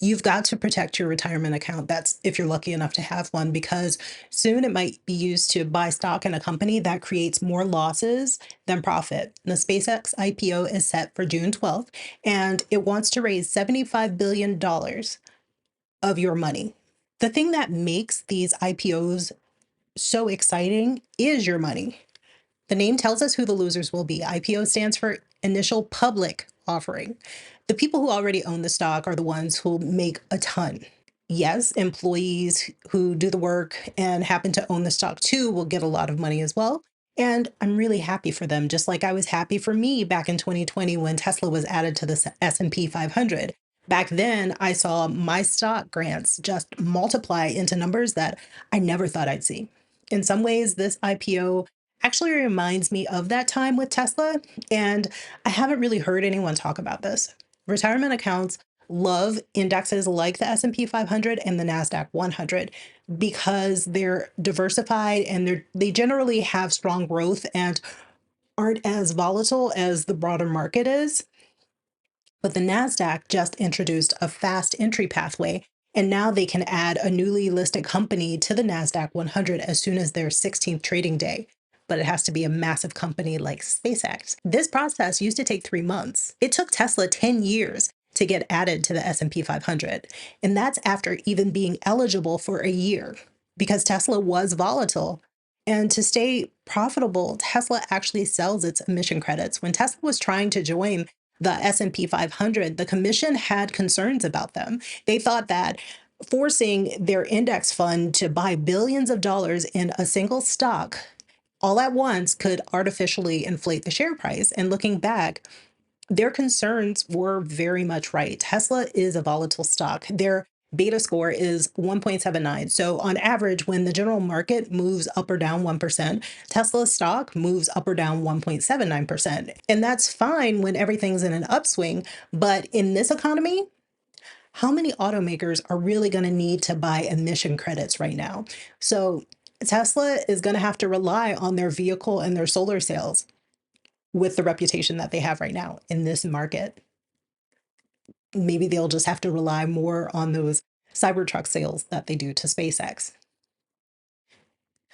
You've got to protect your retirement account. That's if you're lucky enough to have one, because soon it might be used to buy stock in a company that creates more losses than profit. The SpaceX IPO is set for June 12th, and it wants to raise $75 billion of your money. The thing that makes these IPOs so exciting is your money. The name tells us who the losers will be. IPO stands for initial public offering. The people who already own the stock are the ones who make a ton. Yes, employees who do the work and happen to own the stock too will get a lot of money as well. And I'm really happy for them, just like I was happy for me back in 2020 when Tesla was added to the S&P 500. Back then, I saw my stock grants just multiply into numbers that I never thought I'd see. In some ways, this IPO actually reminds me of that time with Tesla, and I haven't really heard anyone talk about this. Retirement accounts love indexes like the S&P 500 and the Nasdaq 100 because they're diversified and they generally have strong growth and aren't as volatile as the broader market is. But the Nasdaq just introduced a fast entry pathway, and now they can add a newly listed company to the Nasdaq 100 as soon as their 16th trading day. But it has to be a massive company like SpaceX. This process used to take 3 months. It took Tesla 10 years to get added to the S&P 500, and that's after even being eligible for a year because Tesla was volatile. And to stay profitable, Tesla actually sells its emission credits. When Tesla was trying to join the S&P 500, the commission had concerns about them. They thought that forcing their index fund to buy billions of dollars in a single stock all at once could artificially inflate the share price. And looking back, their concerns were very much right. Tesla is a volatile stock. Their beta score is 1.79. So, on average, when the general market moves up or down 1%, Tesla's stock moves up or down 1.79%. And that's fine when everything's in an upswing. But in this economy, how many automakers are really going to need to buy emission credits right now? So, Tesla is going to have to rely on their vehicle and their solar sales with the reputation that they have right now in this market. Maybe they'll just have to rely more on those Cybertruck sales that they do to SpaceX.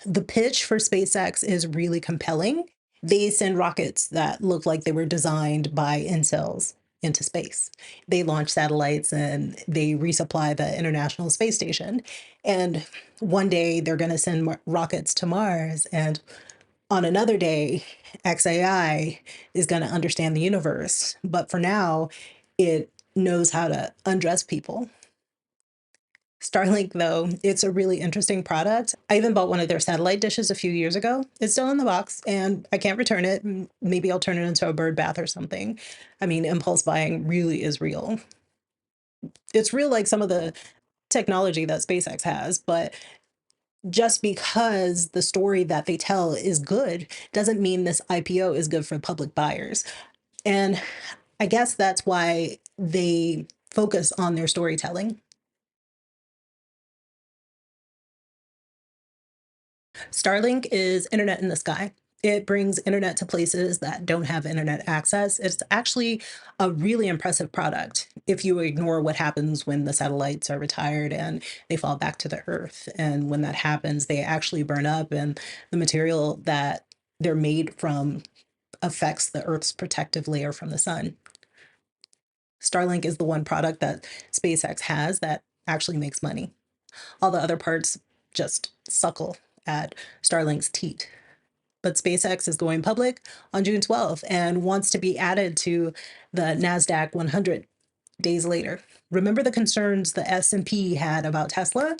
The pitch for SpaceX is really compelling. They send rockets that look like they were designed by incels into space. They launch satellites and they resupply the International Space Station. And one day they're going to send rockets to Mars. And on another day, XAI is going to understand the universe. But for now, it knows how to undress people. Starlink, though, it's a really interesting product. I even bought one of their satellite dishes a few years ago. It's still in the box and I can't return it. Maybe I'll turn it into a bird bath or something. I mean, impulse buying really is real. It's real like some of the technology that SpaceX has, but just because the story that they tell is good doesn't mean this IPO is good for public buyers. And I guess that's why they focus on their storytelling. Starlink is internet in the sky. It brings internet to places that don't have internet access. It's actually a really impressive product if you ignore what happens when the satellites are retired and they fall back to the earth. And when that happens, they actually burn up, and the material that they're made from affects the earth's protective layer from the sun. Starlink is the one product that SpaceX has that actually makes money. All the other parts just suckle at Starlink's teat. But SpaceX is going public on June 12th and wants to be added to the Nasdaq 100 days later. Remember the concerns the S&P had about Tesla?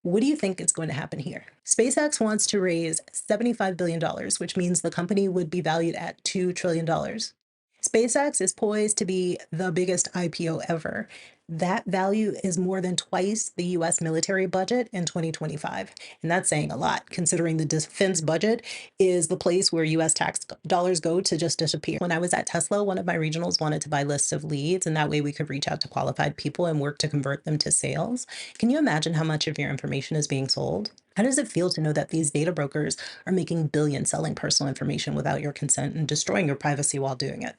What do you think is going to happen here? SpaceX wants to raise $75 billion, which means the company would be valued at $2 trillion. SpaceX is poised to be the biggest IPO ever. That value is more than twice the US military budget in 2025. And that's saying a lot, considering the defense budget is the place where US tax dollars go to just disappear. When I was at Tesla, one of my regionals wanted to buy lists of leads, and that way we could reach out to qualified people and work to convert them to sales. Can you imagine how much of your information is being sold? How does it feel to know that these data brokers are making billions selling personal information without your consent and destroying your privacy while doing it?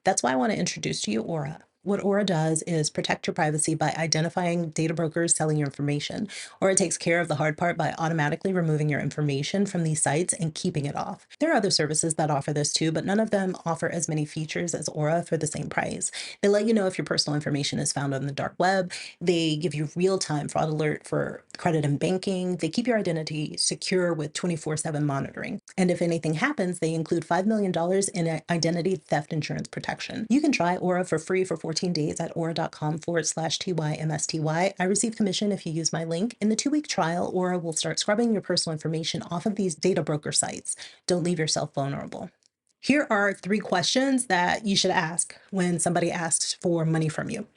That's why I want to introduce to you Aura. What Aura does is protect your privacy by identifying data brokers selling your information, or it takes care of the hard part by automatically removing your information from these sites and keeping it off. There are other services that offer this too, but none of them offer as many features as Aura for the same price. They let you know if your personal information is found on the dark web. They give you real-time fraud alert for credit and banking. They keep your identity secure with 24/7 monitoring. And if anything happens, they include $5 million in identity theft insurance protection. You can try Aura for free for 14 days at aura.com/TYMSTY. I receive commission if you use my link. In the 2-week trial, Aura will start scrubbing your personal information off of these data broker sites. Don't leave yourself vulnerable. Here are 3 questions that you should ask when somebody asks for money from you.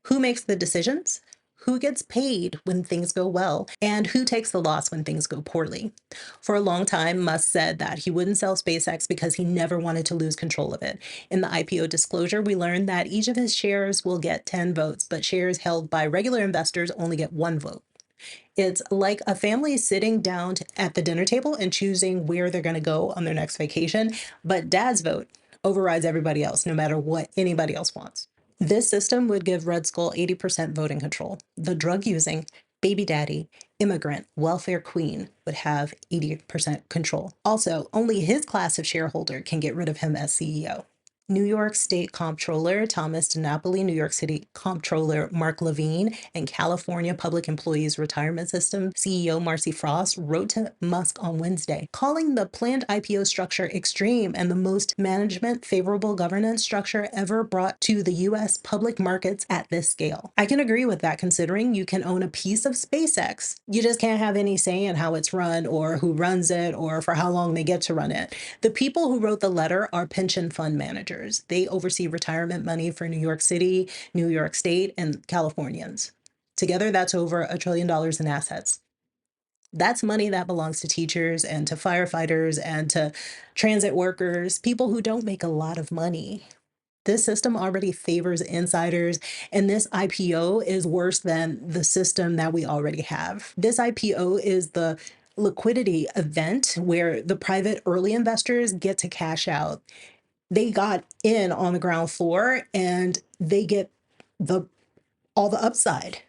Who makes the decisions? Who gets paid when things go well? And who takes the loss when things go poorly? For a long time, Musk said that he wouldn't sell SpaceX because he never wanted to lose control of it. In the IPO disclosure, we learned that each of his shares will get 10 votes, but shares held by regular investors only get 1 vote. It's like a family sitting down at the dinner table and choosing where they're going to go on their next vacation, but dad's vote overrides everybody else, no matter what anybody else wants. This system would give Red Skull 80% voting control. The drug using, baby daddy, immigrant, welfare queen would have 80% control. Also, only his class of shareholder can get rid of him as CEO. New York State Comptroller Thomas DiNapoli, New York City Comptroller Mark Levine, and California Public Employees Retirement System CEO Marcy Frost wrote to Musk on Wednesday, calling the planned IPO structure extreme and the most management favorable governance structure ever brought to the US public markets at this scale. I can agree with that, considering you can own a piece of SpaceX. You just can't have any say in how it's run or who runs it or for how long they get to run it. The people who wrote the letter are pension fund managers. They oversee retirement money for New York City, New York State, and Californians. Together, that's over $1 trillion in assets. That's money that belongs to teachers and to firefighters and to transit workers, people who don't make a lot of money. This system already favors insiders, and this IPO is worse than the system that we already have. This IPO is the liquidity event where the private early investors get to cash out. They got in on the ground floor and they get the all the upside.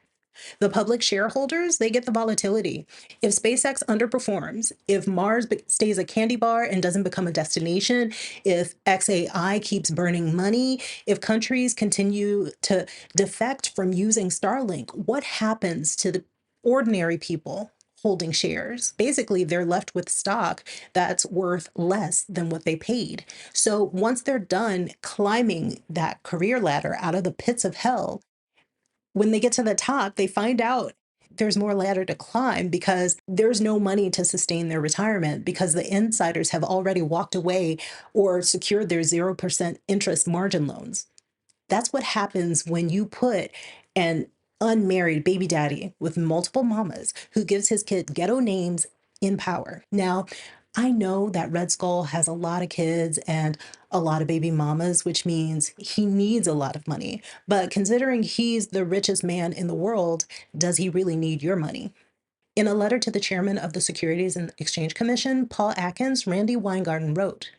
The public shareholders, they get the volatility. If SpaceX underperforms, if Mars stays a candy bar and doesn't become a destination, if XAI keeps burning money, if countries continue to defect from using Starlink, what happens to the ordinary people holding shares? Basically, they're left with stock that's worth less than what they paid. So once they're done climbing that career ladder out of the pits of hell, when they get to the top, they find out there's more ladder to climb because there's no money to sustain their retirement because the insiders have already walked away or secured their 0% interest margin loans. That's what happens when you put an unmarried baby daddy with multiple mamas who gives his kid ghetto names in power. Now, I know that Red Skull has a lot of kids and a lot of baby mamas, which means he needs a lot of money. But considering he's the richest man in the world, does he really need your money? In a letter to the chairman of the Securities and Exchange Commission, Paul Atkins, Randy Weingarten wrote,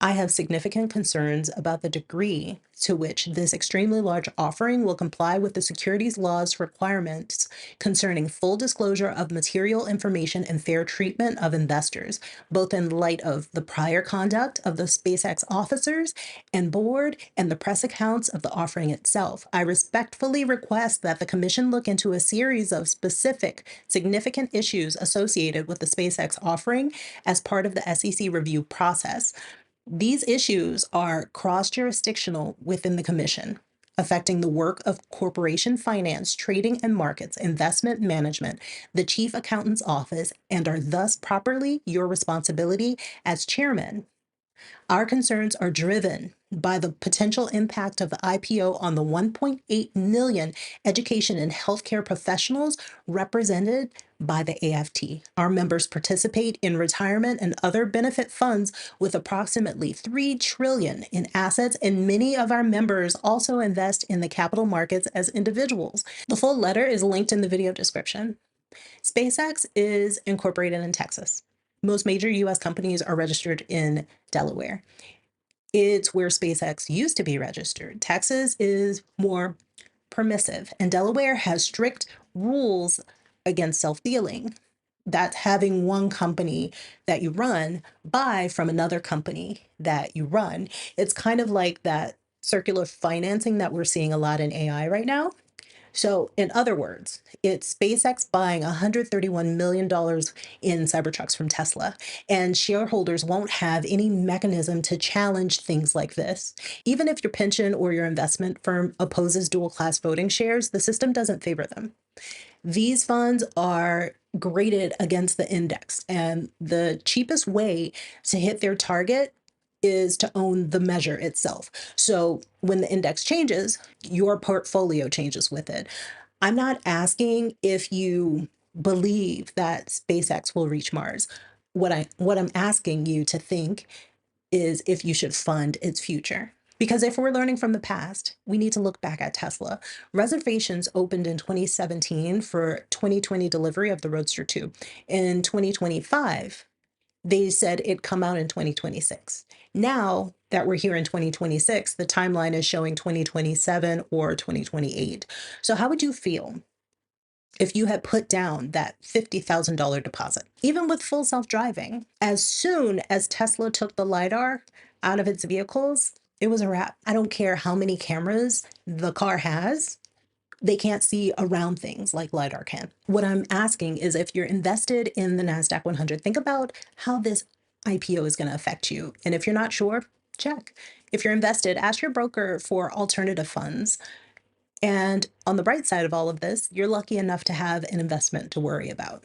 I have significant concerns about the degree to which this extremely large offering will comply with the securities laws requirements concerning full disclosure of material information and fair treatment of investors, both in light of the prior conduct of the SpaceX officers and board and the press accounts of the offering itself. I respectfully request that the Commission look into a series of specific, significant issues associated with the SpaceX offering as part of the SEC review process. These issues are cross-jurisdictional within the Commission, affecting the work of corporation finance, trading and markets, investment management, the Chief Accountant's Office, and are thus properly your responsibility as chairman. Our concerns are driven by the potential impact of the IPO on the 1.8 million education and healthcare professionals represented by the AFT. Our members participate in retirement and other benefit funds with approximately 3 trillion in assets, and many of our members also invest in the capital markets as individuals. The full letter is linked in the video description. SpaceX is incorporated in Texas. Most major US companies are registered in Delaware. It's where SpaceX used to be registered. Texas is more permissive, and Delaware has strict rules against self dealing. That's having one company that you run buy from another company that you run. It's kind of like that circular financing that we're seeing a lot in AI right now. So, in other words, it's SpaceX buying $131 million in Cybertrucks from Tesla, and shareholders won't have any mechanism to challenge things like this. Even if your pension or your investment firm opposes dual class voting shares, the system doesn't favor them. These funds are graded against the index, and the cheapest way to hit their target is to own the measure itself. So when the index changes, your portfolio changes with it. I'm not asking if you believe that SpaceX will reach Mars. What I'm asking you to think is if you should fund its future. Because if we're learning from the past, we need to look back at Tesla. Reservations opened in 2017 for 2020 delivery of the Roadster 2. In 2025, they said it'd come out in 2026. Now that we're here in 2026, the timeline is showing 2027 or 2028. So, how would you feel if you had put down that $50,000 deposit, even with full self driving? As soon as Tesla took the LiDAR out of its vehicles, it was a wrap. I don't care how many cameras the car has, they can't see around things like LiDAR can. What I'm asking is if you're invested in the NASDAQ 100, think about how this IPO is going to affect you. And if you're not sure, check. If you're invested, ask your broker for alternative funds. And on the bright side of all of this, you're lucky enough to have an investment to worry about.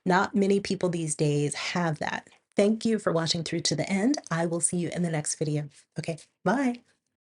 Not many people these days have that. Thank you for watching through to the end. I will see you in the next video. Okay, bye.